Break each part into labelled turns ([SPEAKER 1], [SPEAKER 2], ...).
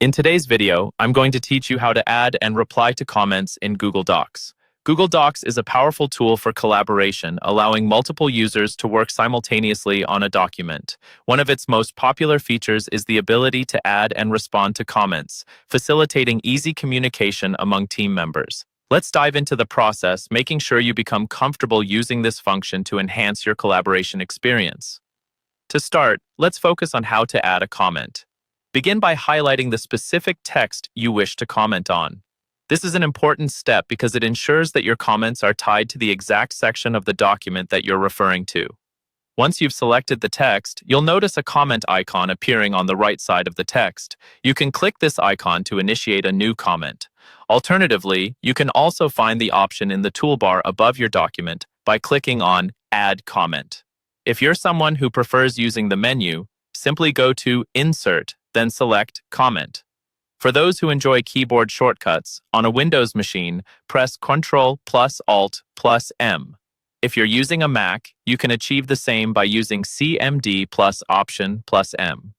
[SPEAKER 1] In today's video, I'm going to teach you how to add and reply to comments in Google Docs. Google Docs is a powerful tool for collaboration, allowing multiple users to work simultaneously on a document. One of its most popular features is the ability to add and respond to comments, facilitating easy communication among team members. Let's dive into the process, making sure you become comfortable using this function to enhance your collaboration experience. To start, let's focus on how to add a comment. Begin by highlighting the specific text you wish to comment on. This is an important step because it ensures that your comments are tied to the exact section of the document that you're referring to. Once you've selected the text, you'll notice a comment icon appearing on the right side of the text. You can click this icon to initiate a new comment. Alternatively, you can also find the option in the toolbar above your document by clicking on Add Comment. If you're someone who prefers using the menu, simply go to Insert, then select Comment. For those who enjoy keyboard shortcuts, on a Windows machine, press Ctrl plus Alt plus M. If you're using a Mac, you can achieve the same by using CMD plus Option plus M.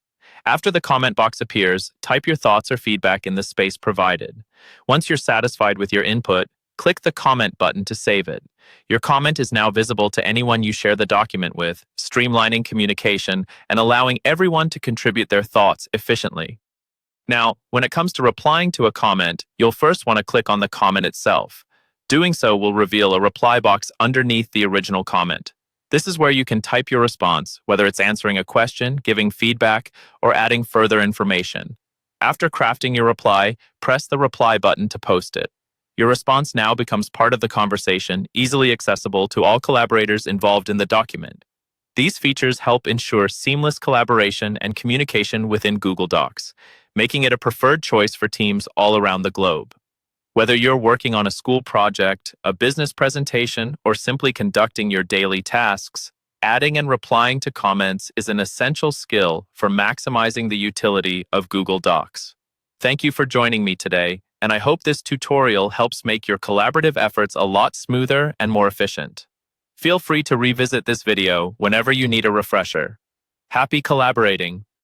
[SPEAKER 1] After the comment box appears, type your thoughts or feedback in the space provided. Once you're satisfied with your input, click the Comment button to save it. Your comment is now visible to anyone you share the document with, streamlining communication and allowing everyone to contribute their thoughts efficiently. Now, when it comes to replying to a comment, you'll first want to click on the comment itself. Doing so will reveal a reply box underneath the original comment. This is where you can type your response, whether it's answering a question, giving feedback, or adding further information. After crafting your reply, press the reply button to post it. Your response now becomes part of the conversation, easily accessible to all collaborators involved in the document. These features help ensure seamless collaboration and communication within Google Docs, making it a preferred choice for teams all around the globe. Whether you're working on a school project, a business presentation, or simply conducting your daily tasks, adding and replying to comments is an essential skill for maximizing the utility of Google Docs. Thank you for joining me today, and I hope this tutorial helps make your collaborative efforts a lot smoother and more efficient. Feel free to revisit this video whenever you need a refresher. Happy collaborating!